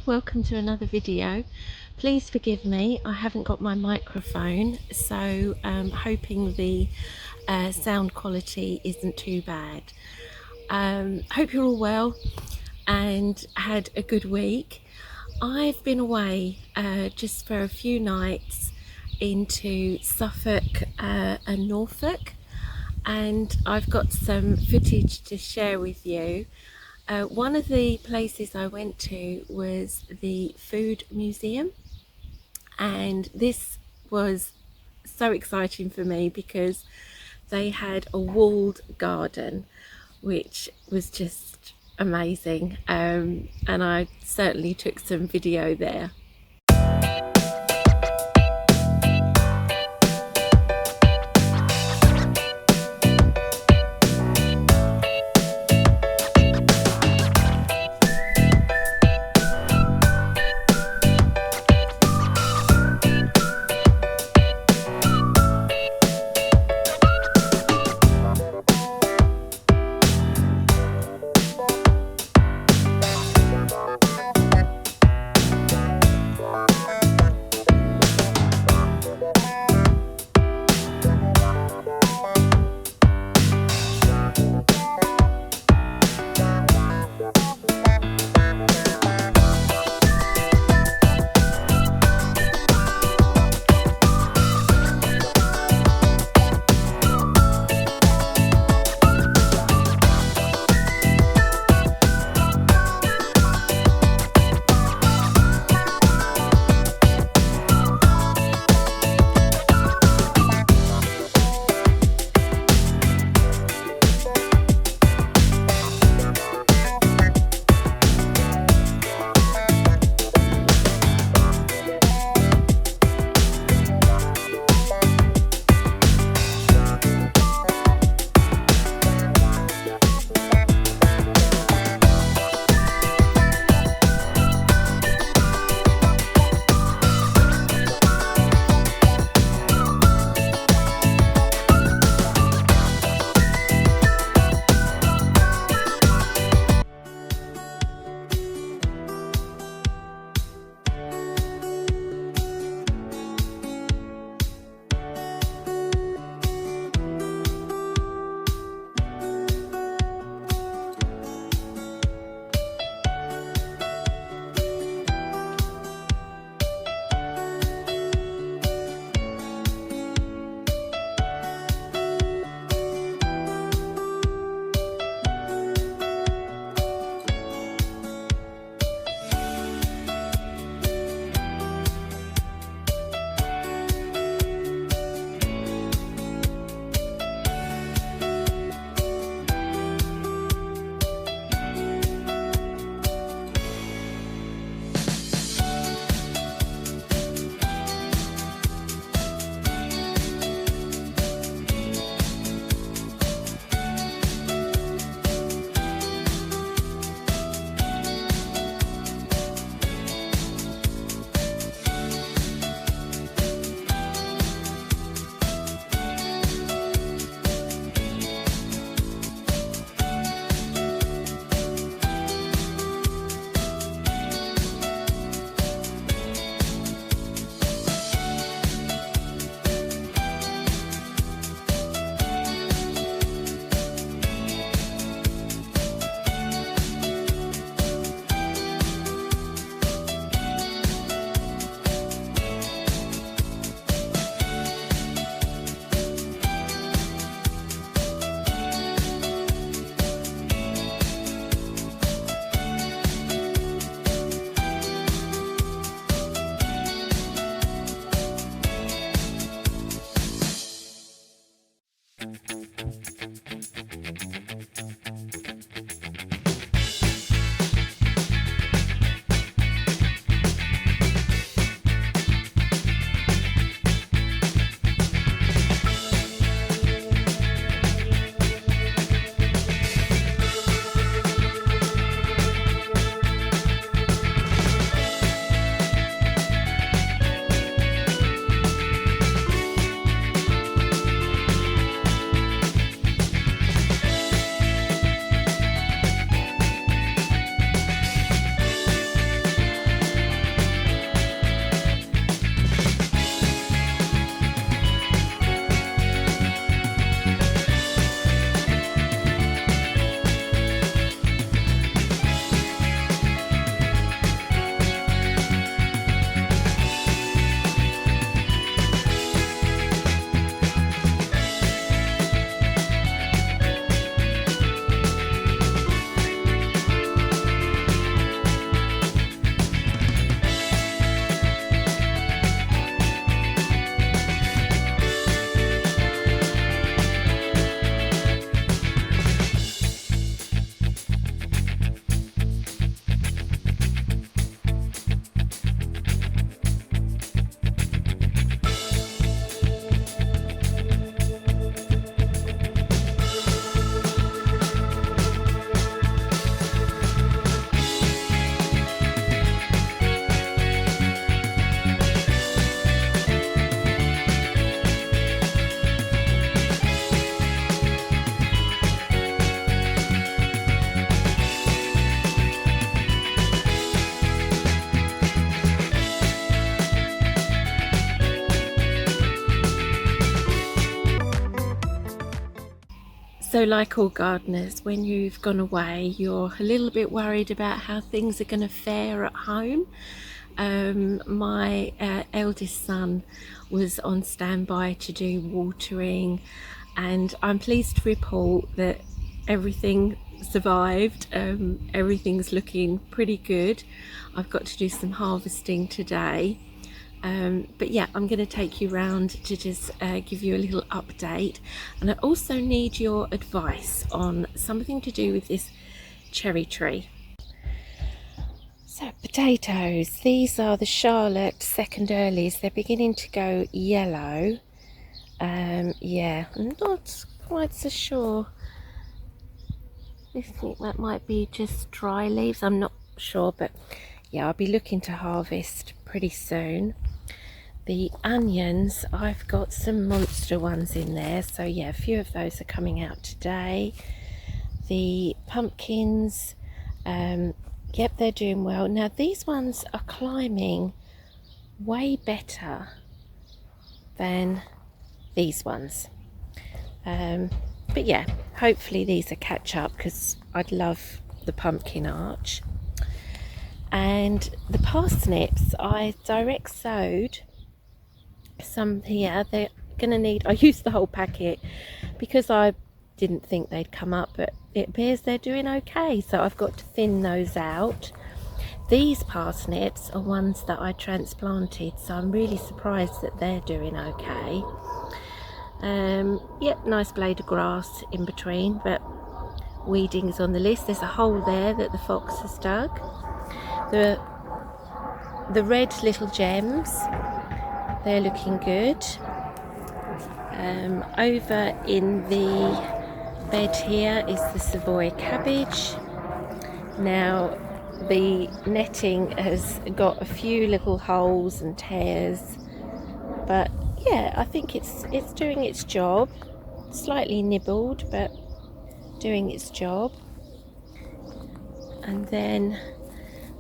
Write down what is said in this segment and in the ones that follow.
welcome to another video. Please forgive me, I haven't got my microphone, so hoping the sound quality isn't too bad. Hope you're all well and had a good week. I've been away just for a few nights into Suffolk and Norfolk, and I've got some footage to share with you. One of the places I went to was the Food Museum, and this was so exciting for me because they had a walled garden which was just amazing, and I certainly took some video there. So like all gardeners, when you've gone away, you're a little bit worried about how things are going to fare at home. My eldest son was on standby to do watering, and I'm pleased to report that everything survived. Everything's looking pretty good. I've got to do some harvesting today. But yeah, I'm going to take you round to just give you a little update, and I also need your advice on something to do with this cherry tree. So potatoes, these are the Charlotte second earlies. They're beginning to go yellow. Yeah, I'm not quite so sure. I think that might be just dry leaves, I'm not sure, but yeah, I'll be looking to harvest pretty soon. The onions, I've got some monster ones in there, so yeah, a few of those are coming out today. The pumpkins, yep, they're doing well. Now these ones are climbing way better than these ones. But yeah, hopefully these will catch up, because I'd love the pumpkin arch. And the parsnips, I direct sowed some here. They're gonna need, I used the whole packet because I didn't think they'd come up, but it appears they're doing okay, so I've got to thin those out. These parsnips are ones that I transplanted, so I'm really surprised that they're doing okay. Yep, nice blade of grass in between, but weeding's on the list. There's a hole there that the fox has dug. The red little gems, they're looking good. Over in the bed here is the Savoy cabbage. Now the netting has got a few little holes and tears, but yeah, I think it's doing its job. Slightly nibbled, but doing its job. And then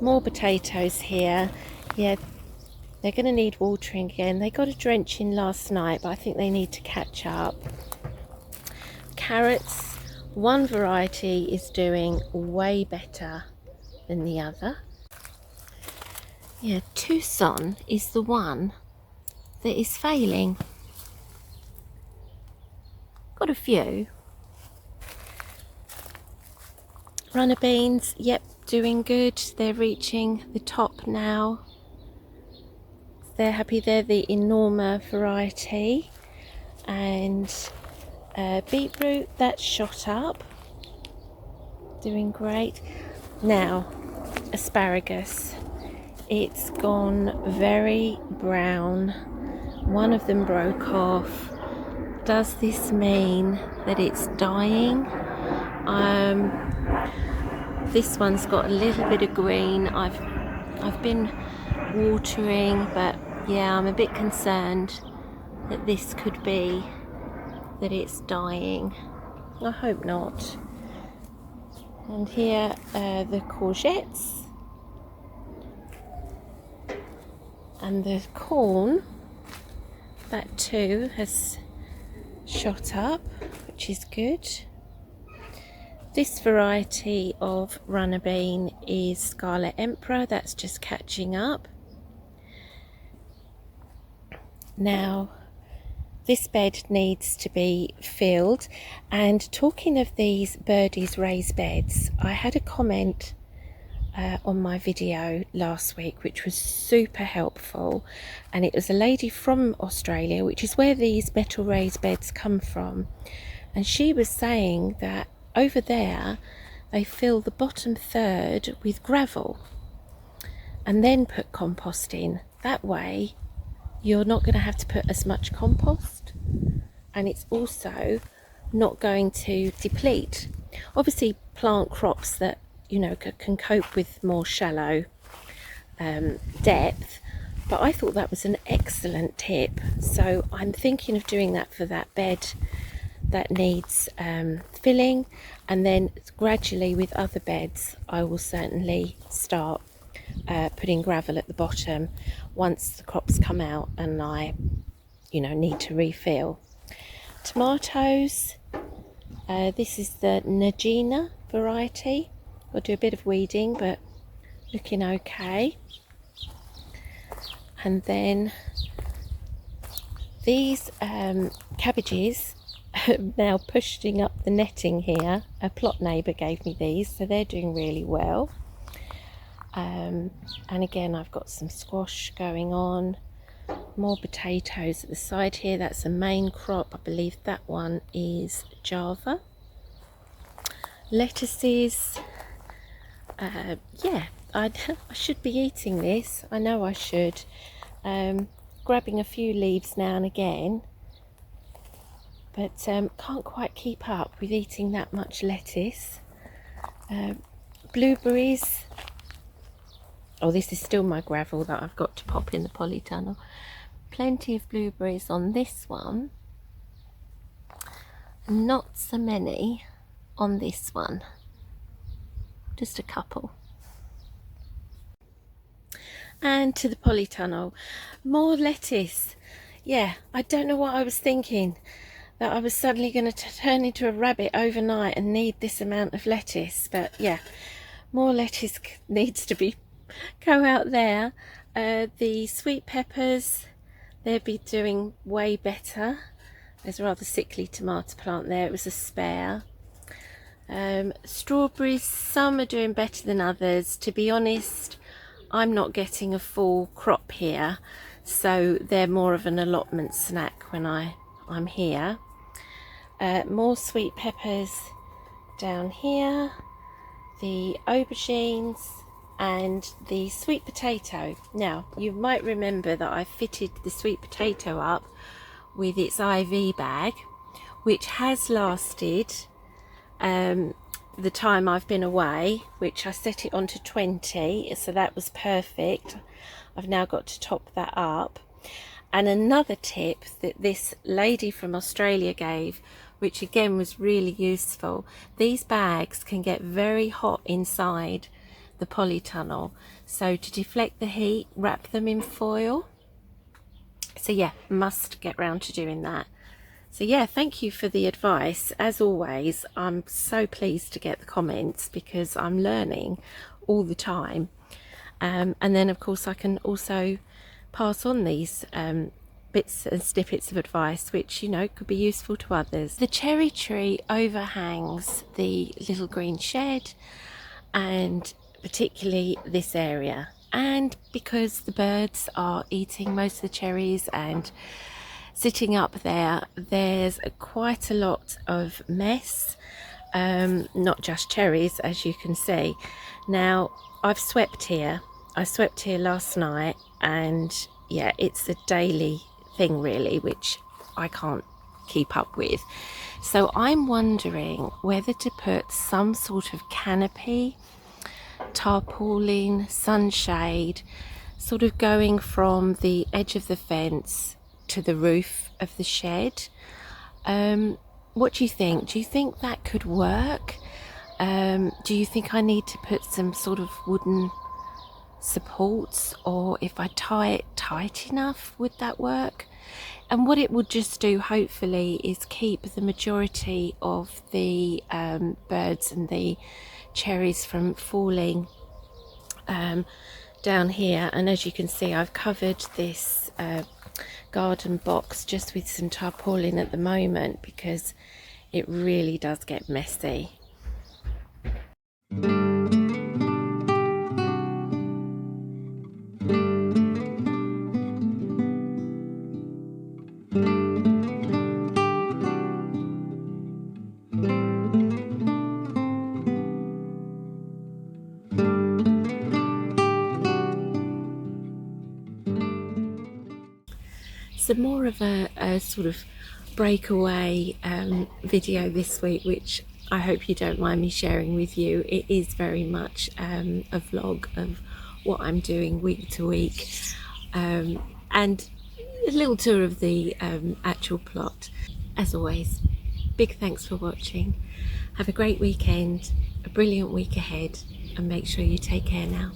more potatoes here. Yeah, they're going to need watering again. They got a drenching last night, but I think they need to catch up. Carrots, one variety is doing way better than the other. Yeah, Tucson is the one that is failing. Got a few. Runner beans, yep, doing good. They're reaching the top now. They're happy. They're the Enorma variety. And beetroot, that's shot up. Doing great. Now, asparagus. It's gone very brown. One of them broke off. Does this mean that it's dying? This one's got a little bit of green. I've been watering, but yeah, I'm a bit concerned that this could be that it's dying. I hope not. And here are the courgettes. And the corn, that too has shot up, which is good. This variety of runner bean is Scarlet Emperor, that's just catching up. Now, this bed needs to be filled, and talking of these Birdie's raised beds, I had a comment on my video last week which was super helpful, and it was a lady from Australia, which is where these metal raised beds come from, and she was saying that over there they fill the bottom third with gravel and then put compost in. That way you're not going to have to put as much compost, and it's also not going to deplete. Obviously plant crops that, you know, can cope with more shallow depth, but I thought that was an excellent tip, so I'm thinking of doing that for that bed that needs filling, and then gradually with other beds I will certainly start putting gravel at the bottom once the crops come out and I, you know, need to refill. Tomatoes, This is the Najina variety. I'll do a bit of weeding, but looking okay. And then these cabbages now pushing up the netting here. A plot neighbour gave me these, so they're doing really well. And again, I've got some squash going on, more potatoes at the side here. That's the main crop. I believe that one is Java. Lettuces. Yeah, I should be eating this. I know I should. Grabbing a few leaves now and again, but can't quite keep up with eating that much lettuce. Blueberries. Oh, this is still my gravel that I've got to pop in the polytunnel. Plenty of blueberries on this one. Not so many on this one. Just a couple. And to the polytunnel, more lettuce. Yeah, I don't know what I was thinking, that I was suddenly going to turn into a rabbit overnight and need this amount of lettuce. But yeah, more lettuce needs to go out there. The sweet peppers, they'll be doing way better. There's a rather sickly tomato plant there, it was a spare. Strawberries, some are doing better than others. To be honest, I'm not getting a full crop here, so they're more of an allotment snack when I'm here. More sweet peppers down here, the aubergines and the sweet potato. Now, you might remember that I fitted the sweet potato up with its IV bag, which has lasted the time I've been away, which I set it on to 20, so that was perfect. I've now got to top that up. And another tip that this lady from Australia gave, which again was really useful, these bags can get very hot inside the polytunnel, so to deflect the heat, wrap them in foil. So yeah, must get round to doing that. So yeah, thank you for the advice. As always, I'm so pleased to get the comments because I'm learning all the time. And then of course I can also pass on these bits and snippets of advice which, you know, could be useful to others. The cherry tree overhangs the little green shed and particularly this area. And because the birds are eating most of the cherries and sitting up there, there's quite a lot of mess, not just cherries, as you can see. Now, I've swept here. I swept here last night, and yeah, it's a daily thing really, which I can't keep up with. So I'm wondering whether to put some sort of canopy, tarpaulin, sunshade, sort of going from the edge of the fence to the roof of the shed. What do you think? Do you think that could work? Do you think I need to put some sort of wooden supports, or if I tie it tight enough, would that work? And what it would just do, hopefully, is keep the majority of the birds and the cherries from falling down here. And as you can see, I've covered this garden box just with some tarpaulin at the moment because it really does get messy. So more of a sort of breakaway video this week, which I hope you don't mind me sharing with you. It is very much a vlog of what I'm doing week to week, and a little tour of the actual plot. As always, big thanks for watching. Have a great weekend, a brilliant week ahead, and make sure you take care now.